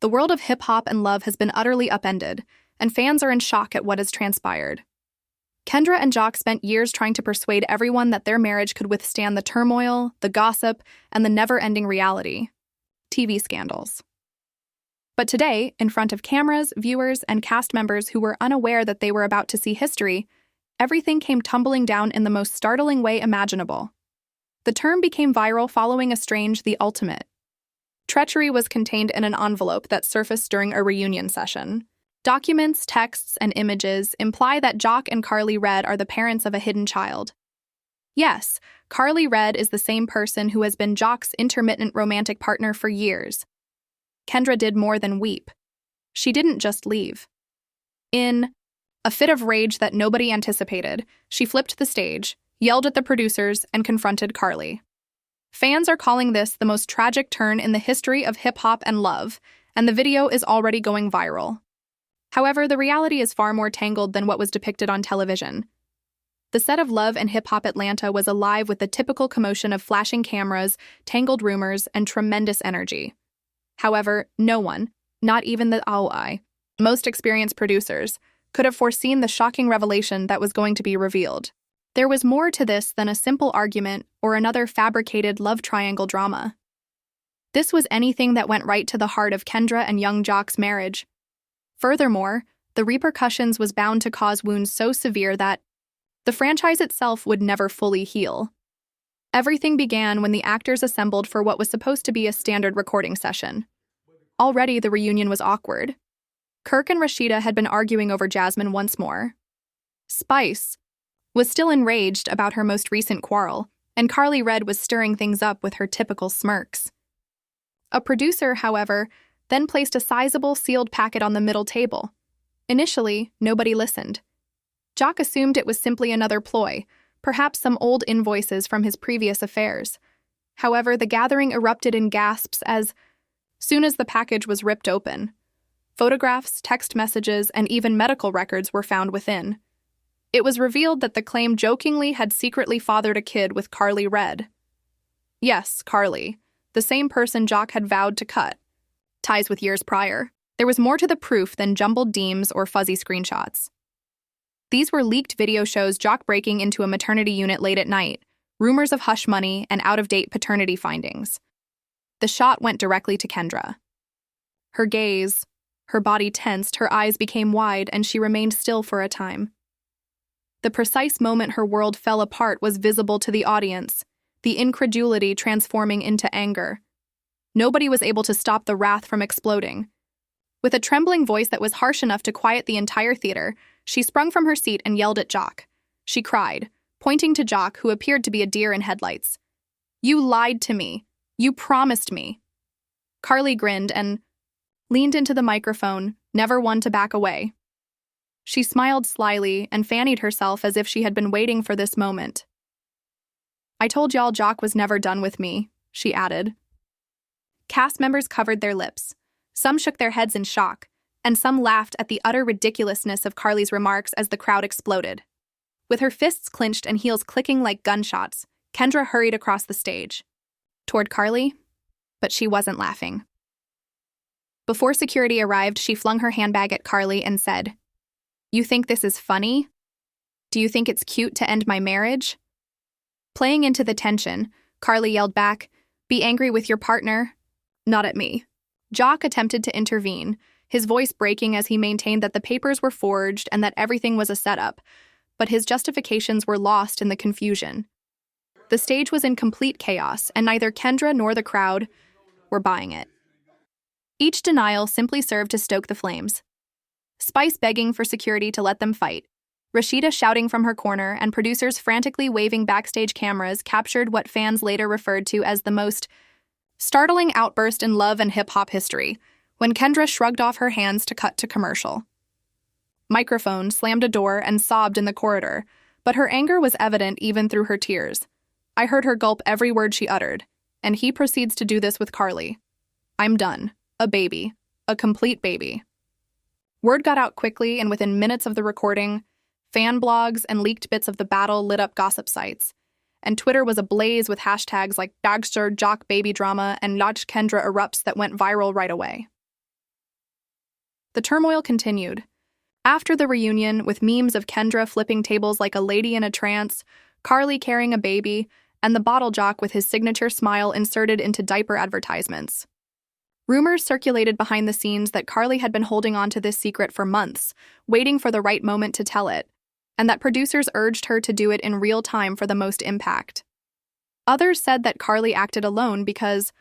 The world of hip-hop and love has been utterly upended, and fans are in shock at what has transpired. Kendra and Jock spent years trying to persuade everyone that their marriage could withstand the turmoil, the gossip, and the never-ending reality: TV scandals. But today, in front of cameras, viewers, and cast members who were unaware that they were about to see history, everything came tumbling down in the most startling way imaginable. The term became viral following a strange "the ultimate" treachery was contained in an envelope that surfaced during a reunion session. Documents, texts, and images imply that Jock and Karlie Redd are the parents of a hidden child. Yes, Karlie Redd is the same person who has been Jock's intermittent romantic partner for years. Kendra did more than weep. She didn't just leave. In a fit of rage that nobody anticipated, she flipped the stage, yelled at the producers, and confronted Karlie. Fans are calling this the most tragic turn in the history of hip-hop and love, and the video is already going viral. However, the reality is far more tangled than what was depicted on television. The set of Love and Hip Hop Atlanta was alive with the typical commotion of flashing cameras, tangled rumors, and tremendous energy. However, no one, not even the most experienced producers, could have foreseen the shocking revelation that was going to be revealed. There was more to this than a simple argument or another fabricated love triangle drama. This was anything that went right to the heart of Kendra and young Jock's marriage. Furthermore, the repercussions was bound to cause wounds so severe that the franchise itself would never fully heal. Everything began when the actors assembled for what was supposed to be a standard recording session. Already the reunion was awkward. Kirk and Rashida had been arguing over Jasmine once more. Spice was still enraged about her most recent quarrel, and Karlie Redd was stirring things up with her typical smirks. A producer, however, then placed a sizable sealed packet on the middle table. Initially, nobody listened. Jock assumed it was simply another ploy, perhaps some old invoices from his previous affairs. However, the gathering erupted in gasps as soon as the package was ripped open. Photographs, text messages, and even medical records were found within. It was revealed that the claim jokingly had secretly fathered a kid with Karlie Redd. Yes, Karlie, the same person Jock had vowed to cut ties with years prior. There was more to the proof than jumbled deems or fuzzy screenshots. These were leaked video shows Jock breaking into a maternity unit late at night, rumors of hush money, and out-of-date paternity findings. The shot went directly to Kendra. Her gaze, her body tensed, her eyes became wide, and she remained still for a time. The precise moment her world fell apart was visible to the audience, the incredulity transforming into anger. Nobody was able to stop the wrath from exploding. With a trembling voice that was harsh enough to quiet the entire theater, she sprung from her seat and yelled at Jock. She cried, pointing to Jock, who appeared to be a deer in headlights. "You lied to me. You promised me." Karlie grinned and leaned into the microphone, never one to back away. She smiled slyly and fannied herself as if she had been waiting for this moment. "I told y'all Jock was never done with me," she added. Cast members covered their lips. Some shook their heads in shock, and some laughed at the utter ridiculousness of Karlie's remarks as the crowd exploded. With her fists clenched and heels clicking like gunshots, Kendra hurried across the stage toward Karlie, but she wasn't laughing. Before security arrived, she flung her handbag at Karlie and said, "You think this is funny? Do you think it's cute to end my marriage?" Playing into the tension, Karlie yelled back, "Be angry with your partner, not at me." Jock attempted to intervene, his voice breaking as he maintained that the papers were forged and that everything was a setup, but his justifications were lost in the confusion. The stage was in complete chaos, and neither Kendra nor the crowd were buying it. Each denial simply served to stoke the flames. Spice begging for security to let them fight, Rashida shouting from her corner, and producers frantically waving backstage cameras captured what fans later referred to as the most startling outburst in love and hip-hop history, when Kendra shrugged off her hands to cut to commercial. Microphone slammed a door and sobbed in the corridor, but her anger was evident even through her tears. I heard her gulp every word she uttered, and he proceeds to do this with Karlie. "I'm done. A baby. A complete baby." Word got out quickly, and within minutes of the recording, fan blogs and leaked bits of the battle lit up gossip sites, and Twitter was ablaze with hashtags like Dagster Jock Baby Drama and Lodge Kendra Erupts that went viral right away. The turmoil continued. After the reunion, with memes of Kendra flipping tables like a lady in a trance, Karlie carrying a baby, and the bottle jock with his signature smile inserted into diaper advertisements. Rumors circulated behind the scenes that Karlie had been holding on to this secret for months, waiting for the right moment to tell it, and that producers urged her to do it in real time for the most impact. Others said that Karlie acted alone because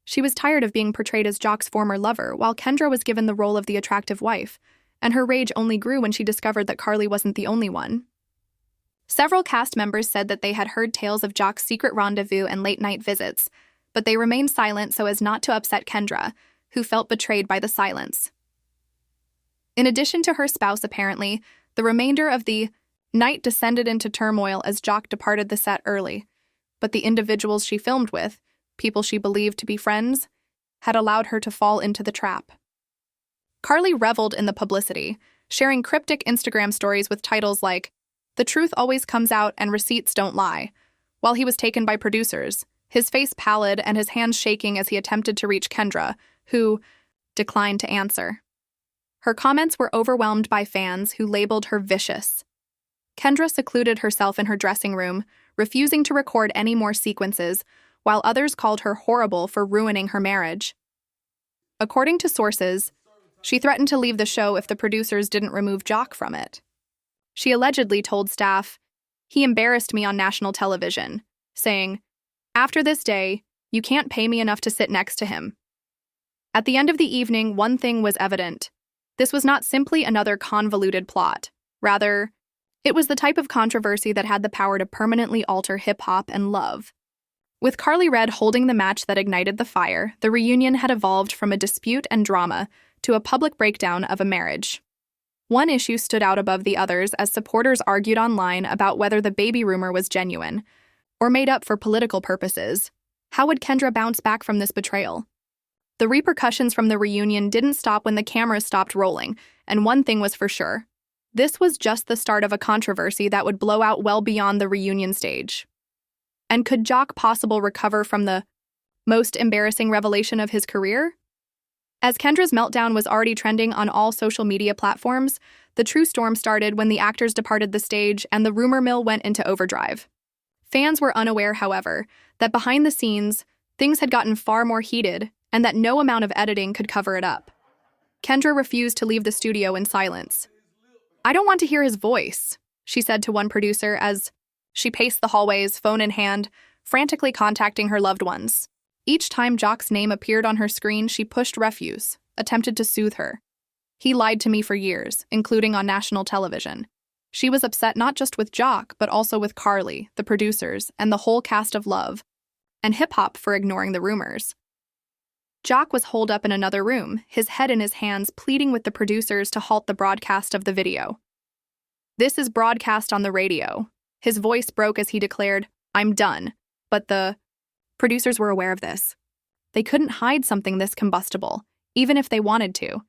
she was tired of being portrayed as Jock's former lover, while Kendra was given the role of the attractive wife, and her rage only grew when she discovered that Karlie wasn't the only one. Several cast members said that they had heard tales of Jock's secret rendezvous and late-night visits, but they remained silent so as not to upset Kendra, who felt betrayed by the silence. In addition to her spouse, apparently, the remainder of the night descended into turmoil as Jock departed the set early, but the individuals she filmed with, people she believed to be friends, had allowed her to fall into the trap. Karlie reveled in the publicity, sharing cryptic Instagram stories with titles like, "The truth always comes out and receipts don't lie," while he was taken by producers, his face pallid and his hands shaking as he attempted to reach Kendra, who declined to answer. Her comments were overwhelmed by fans who labeled her vicious. Kendra secluded herself in her dressing room, refusing to record any more sequences, while others called her horrible for ruining her marriage. According to sources, she threatened to leave the show if the producers didn't remove Jock from it. She allegedly told staff, "He embarrassed me on national television," saying, "After this day, you can't pay me enough to sit next to him." At the end of the evening, one thing was evident. This was not simply another convoluted plot. Rather, it was the type of controversy that had the power to permanently alter hip-hop and love. With Karlie Redd holding the match that ignited the fire, the reunion had evolved from a dispute and drama to a public breakdown of a marriage. One issue stood out above the others as supporters argued online about whether the baby rumor was genuine or made up for political purposes. How would Kendra bounce back from this betrayal? The repercussions from the reunion didn't stop when the cameras stopped rolling, and one thing was for sure. This was just the start of a controversy that would blow out well beyond the reunion stage. And could Jock possibly recover from the most embarrassing revelation of his career? As Kendra's meltdown was already trending on all social media platforms, the true storm started when the actors departed the stage and the rumor mill went into overdrive. Fans were unaware, however, that behind the scenes, things had gotten far more heated and that no amount of editing could cover it up. Kendra refused to leave the studio in silence. "I don't want to hear his voice," she said to one producer as she paced the hallways, phone in hand, frantically contacting her loved ones. Each time Jock's name appeared on her screen, she pushed refuse, attempted to soothe her. "He lied to me for years, including on national television." She was upset not just with Jock, but also with Karlie, the producers, and the whole cast of Love and hip-hop for ignoring the rumors. Jock was holed up in another room, his head in his hands, pleading with the producers to halt the broadcast of the video. "This is broadcast on the radio." His voice broke as he declared, "I'm done." But the producers were aware of this. They couldn't hide something this combustible, even if they wanted to.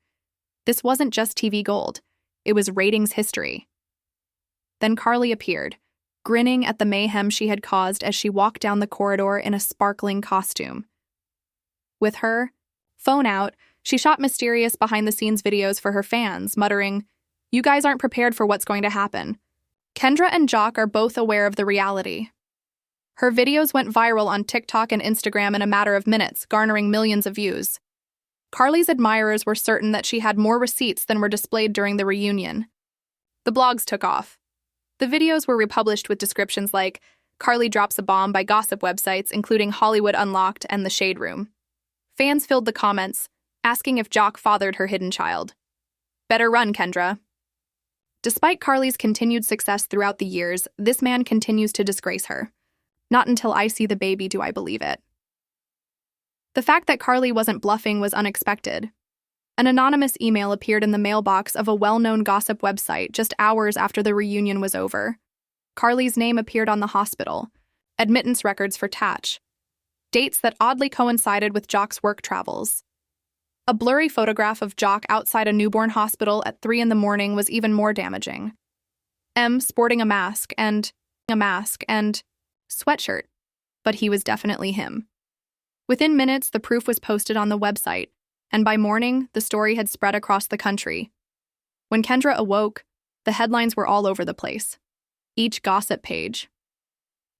This wasn't just TV gold. It was ratings history. Then Karlie appeared, grinning at the mayhem she had caused as she walked down the corridor in a sparkling costume. With her phone out, she shot mysterious behind-the-scenes videos for her fans, muttering, "You guys aren't prepared for what's going to happen." Kendra and Jock are both aware of the reality. Her videos went viral on TikTok and Instagram in a matter of minutes, garnering millions of views. Karlie's admirers were certain that she had more receipts than were displayed during the reunion. The blogs took off. The videos were republished with descriptions like, "Karlie drops a bomb" by gossip websites, including Hollywood Unlocked and The Shade Room. Fans filled the comments, asking if Jock fathered her hidden child. "Better run, Kendra." Despite Karlie's continued success throughout the years, this man continues to disgrace her. "Not until I see the baby do I believe it." The fact that Karlie wasn't bluffing was unexpected. An anonymous email appeared in the mailbox of a well-known gossip website just hours after the reunion was over. Karlie's name appeared on the hospital, admittance records for Tatch, dates that oddly coincided with Jock's work travels. A blurry photograph of Jock outside a newborn hospital at 3 a.m. was even more damaging. M sporting a mask and sweatshirt, but he was definitely him. Within minutes, the proof was posted on the website, and by morning, the story had spread across the country. When Kendra awoke, the headlines were all over the place. Each gossip page.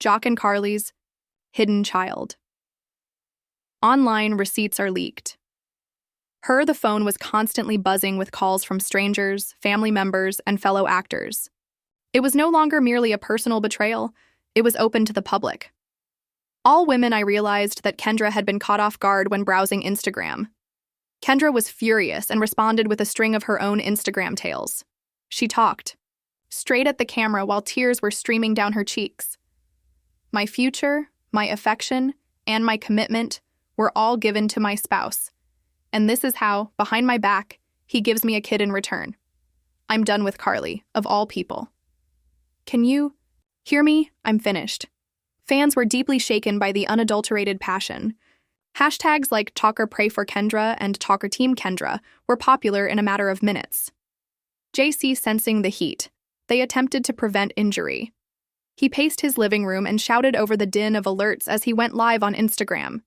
Jock and Karlie's hidden child. Online receipts are leaked. The phone was constantly buzzing with calls from strangers, family members, and fellow actors. It was no longer merely a personal betrayal, it was open to the public. All women, I realized that Kendra had been caught off guard when browsing Instagram. Kendra was furious and responded with a string of her own Instagram tales. She talked, straight at the camera while tears were streaming down her cheeks. My future, my affection, and my commitment were all given to my spouse. And this is how, behind my back, he gives me a kid in return. I'm done with Karlie, of all people. Can you hear me? I'm finished. Fans were deeply shaken by the unadulterated passion. Hashtags like Talker Pray for Kendra and Talker Team Kendra were popular in a matter of minutes. JC sensing the heat, they attempted to prevent injury. He paced his living room and shouted over the din of alerts as he went live on Instagram.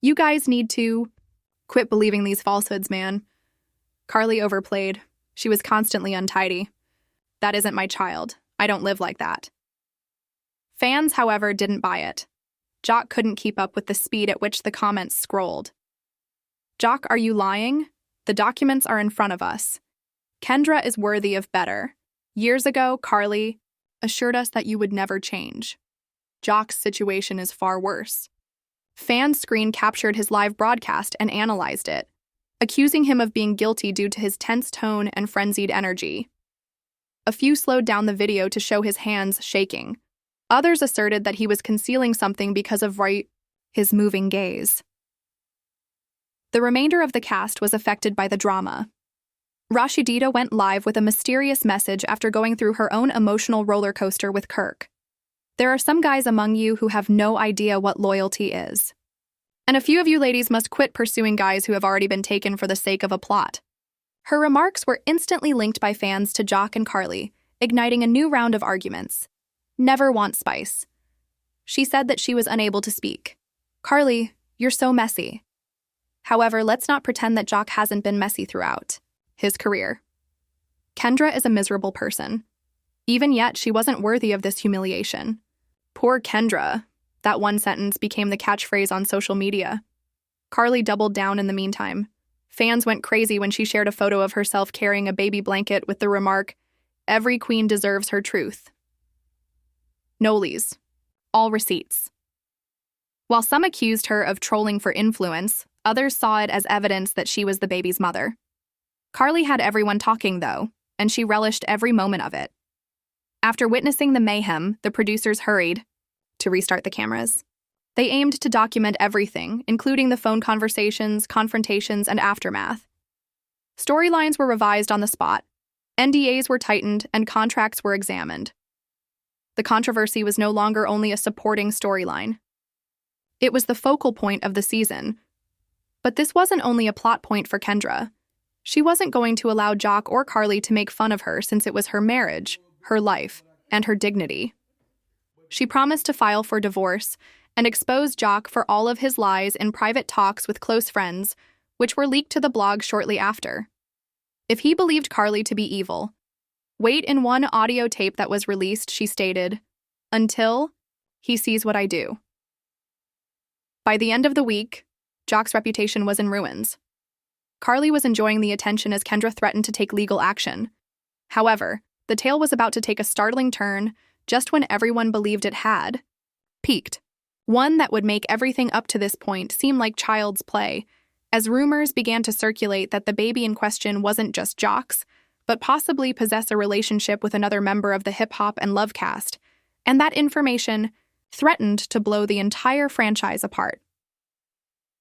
You guys need to quit believing these falsehoods, man. Karlie overplayed. She was constantly untidy. That isn't my child. I don't live like that. Fans, however, didn't buy it. Jock couldn't keep up with the speed at which the comments scrolled. Jock, are you lying? The documents are in front of us. Kendra is worthy of better. Years ago, Karlie assured us that you would never change. Jock's situation is far worse. Fans screen captured his live broadcast and analyzed it, accusing him of being guilty due to his tense tone and frenzied energy. A few slowed down the video to show his hands shaking. Others asserted that he was concealing something because of his moving gaze. The remainder of the cast was affected by the drama. Rashidita went live with a mysterious message after going through her own emotional roller coaster with Kirk. There are some guys among you who have no idea what loyalty is. And a few of you ladies must quit pursuing guys who have already been taken for the sake of a plot. Her remarks were instantly linked by fans to Jock and Karlie, igniting a new round of arguments. Never want spice. She said that she was unable to speak. Karlie, you're so messy. However, let's not pretend that Jock hasn't been messy throughout his career. Kendra is a miserable person. Even yet, she wasn't worthy of this humiliation. Poor Kendra. That one sentence became the catchphrase on social media. Karlie doubled down in the meantime. Fans went crazy when she shared a photo of herself carrying a baby blanket with the remark, "Every queen deserves her truth." Nolies. All receipts. While some accused her of trolling for influence, others saw it as evidence that she was the baby's mother. Karlie had everyone talking, though, and she relished every moment of it. After witnessing the mayhem, the producers hurried to restart the cameras. They aimed to document everything, including the phone conversations, confrontations, and aftermath. Storylines were revised on the spot, NDAs were tightened, and contracts were examined. The controversy was no longer only a supporting storyline. It was the focal point of the season. But this wasn't only a plot point for Kendra. She wasn't going to allow Jock or Karlie to make fun of her since it was her marriage, her life, and her dignity. She promised to file for divorce and expose Jock for all of his lies in private talks with close friends, which were leaked to the blog shortly after. If he believed Karlie to be evil, wait in one audio tape that was released, she stated, "Until he sees what I do." By the end of the week, Jock's reputation was in ruins. Karlie was enjoying the attention as Kendra threatened to take legal action. However, the tale was about to take a startling turn just when everyone believed it had peaked. One that would make everything up to this point seem like child's play, as rumors began to circulate that the baby in question wasn't just Jock's, but possibly possess a relationship with another member of the hip-hop and love cast, and that information threatened to blow the entire franchise apart.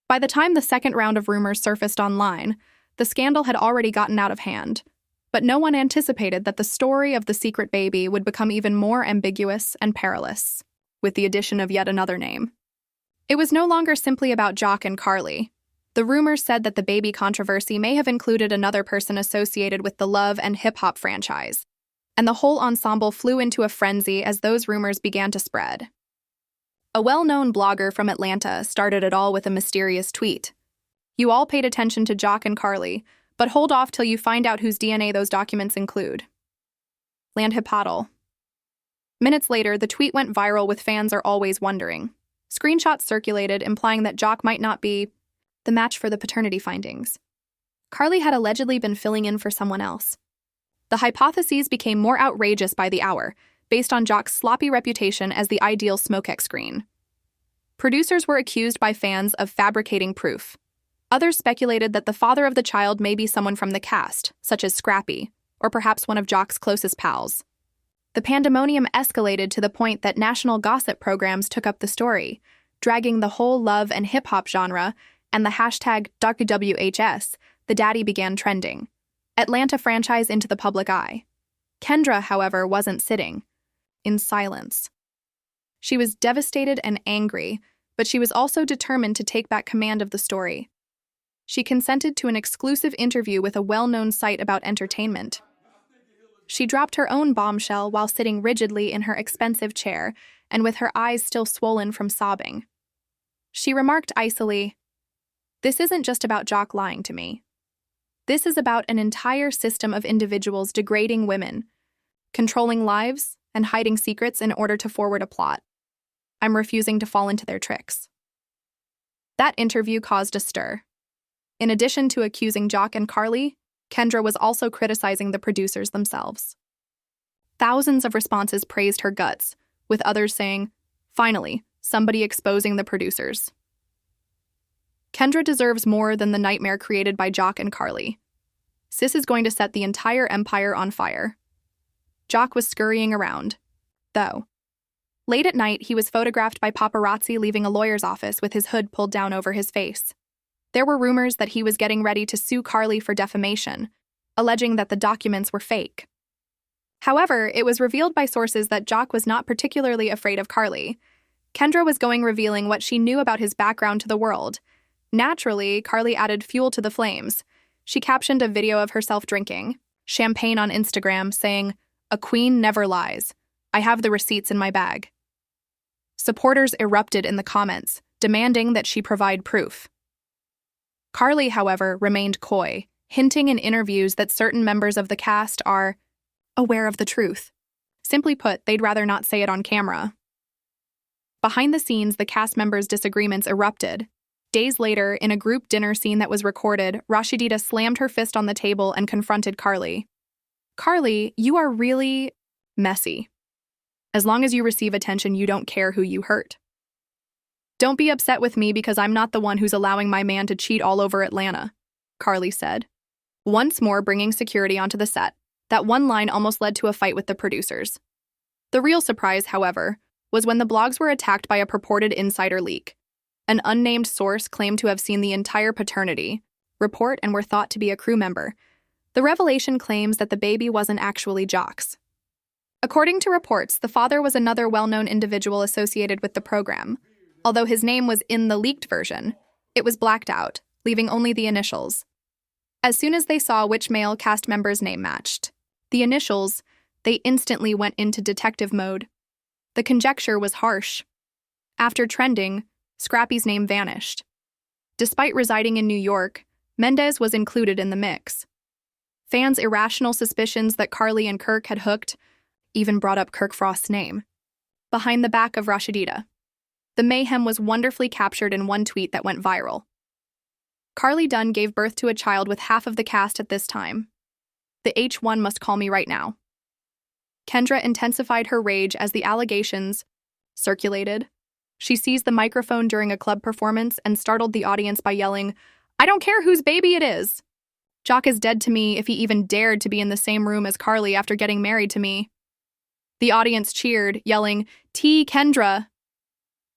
By the time the second round of rumors surfaced online, the scandal had already gotten out of hand, but no one anticipated that the story of the secret baby would become even more ambiguous and perilous, with the addition of yet another name. It was no longer simply about Jock and Karlie. The rumors said that the baby controversy may have included another person associated with the love and hip-hop franchise, and the whole ensemble flew into a frenzy as those rumors began to spread. A well-known blogger from Atlanta started it all with a mysterious tweet. You all paid attention to Jock and Karlie, but hold off till you find out whose DNA those documents include. Landhippodl. Minutes later, the tweet went viral with fans are always wondering. Screenshots circulated implying that Jock might not be the match for the paternity findings. Karlie had allegedly been filling in for someone else. The hypotheses became more outrageous by the hour, based on Jock's sloppy reputation as the ideal smokex screen. Producers were accused by fans of fabricating proof. Others speculated that the father of the child may be someone from the cast, such as Scrappy, or perhaps one of Jock's closest pals. The pandemonium escalated to the point that national gossip programs took up the story, dragging the whole love and hip-hop genre, and the hashtag WWHS, the daddy began trending. Atlanta franchise into the public eye. Kendra, however, wasn't sitting. In silence. She was devastated and angry, but she was also determined to take back command of the story. She consented to an exclusive interview with a well-known site about entertainment. She dropped her own bombshell while sitting rigidly in her expensive chair and with her eyes still swollen from sobbing. She remarked icily, "This isn't just about Jock lying to me. This is about an entire system of individuals degrading women, controlling lives, and hiding secrets in order to forward a plot. I'm refusing to fall into their tricks." That interview caused a stir. In addition to accusing Jock and Karlie, Kendra was also criticizing the producers themselves. Thousands of responses praised her guts, with others saying, "Finally, somebody exposing the producers." Kendra deserves more than the nightmare created by Jock and Karlie. Sis is going to set the entire empire on fire. Jock was scurrying around, though. Late at night, he was photographed by paparazzi leaving a lawyer's office with his hood pulled down over his face. There were rumors that he was getting ready to sue Karlie for defamation, alleging that the documents were fake. However, it was revealed by sources that Jock was not particularly afraid of Karlie. Kendra was revealing what she knew about his background to the world. Naturally, Karlie added fuel to the flames. She captioned a video of herself drinking champagne on Instagram, saying, "A queen never lies. I have the receipts in my bag." Supporters erupted in the comments, demanding that she provide proof. Karlie, however, remained coy, hinting in interviews that certain members of the cast are aware of the truth. Simply put, they'd rather not say it on camera. Behind the scenes, the cast members' disagreements erupted. Days later, in a group dinner scene that was recorded, Rashidita slammed her fist on the table and confronted Karlie. "Karlie, you are really messy. As long as you receive attention, you don't care who you hurt. Don't be upset with me because I'm not the one who's allowing my man to cheat all over Atlanta," Karlie said, once more bringing security onto the set. That one line almost led to a fight with the producers. The real surprise, however, was when the blogs were attacked by a purported insider leak. An unnamed source claimed to have seen the entire paternity report and were thought to be a crew member. The revelation claims that the baby wasn't actually Jock's. According to reports, the father was another well-known individual associated with the program. Although his name was in the leaked version, it was blacked out, leaving only the initials. As soon as they saw which male cast member's name matched the initials, they instantly went into detective mode. The conjecture was harsh. After trending, Scrappy's name vanished. Despite residing in New York, Mendez was included in the mix. Fans' irrational suspicions that Karlie and Kirk had hooked even brought up Kirk Frost's name. Behind the back of Rashidita. The mayhem was wonderfully captured in one tweet that went viral. Karlie Dunn gave birth to a child with half of the cast at this time. The H1 must call me right now. Kendra intensified her rage as the allegations circulated. She seized the microphone during a club performance and startled the audience by yelling, "I don't care whose baby it is. Jock is dead to me if he even dared to be in the same room as Karlie after getting married to me." The audience cheered, yelling, "T. Kendra."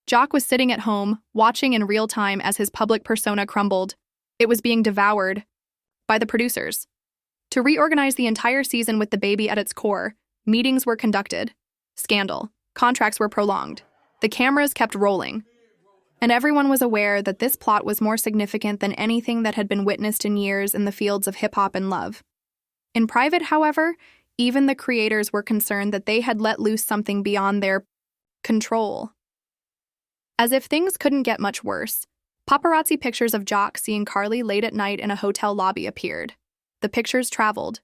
Jock was sitting at home, watching in real time as his public persona crumbled. It was being devoured by the producers. To reorganize the entire season with the baby at its core, meetings were conducted. Scandal. Contracts were prolonged. The cameras kept rolling. And everyone was aware that this plot was more significant than anything that had been witnessed in years in the fields of hip-hop and love. In private, however, even the creators were concerned that they had let loose something beyond their control. As if things couldn't get much worse, Paparazzi pictures of Jock seeing Karlie late at night in a hotel lobby appeared. The pictures traveled,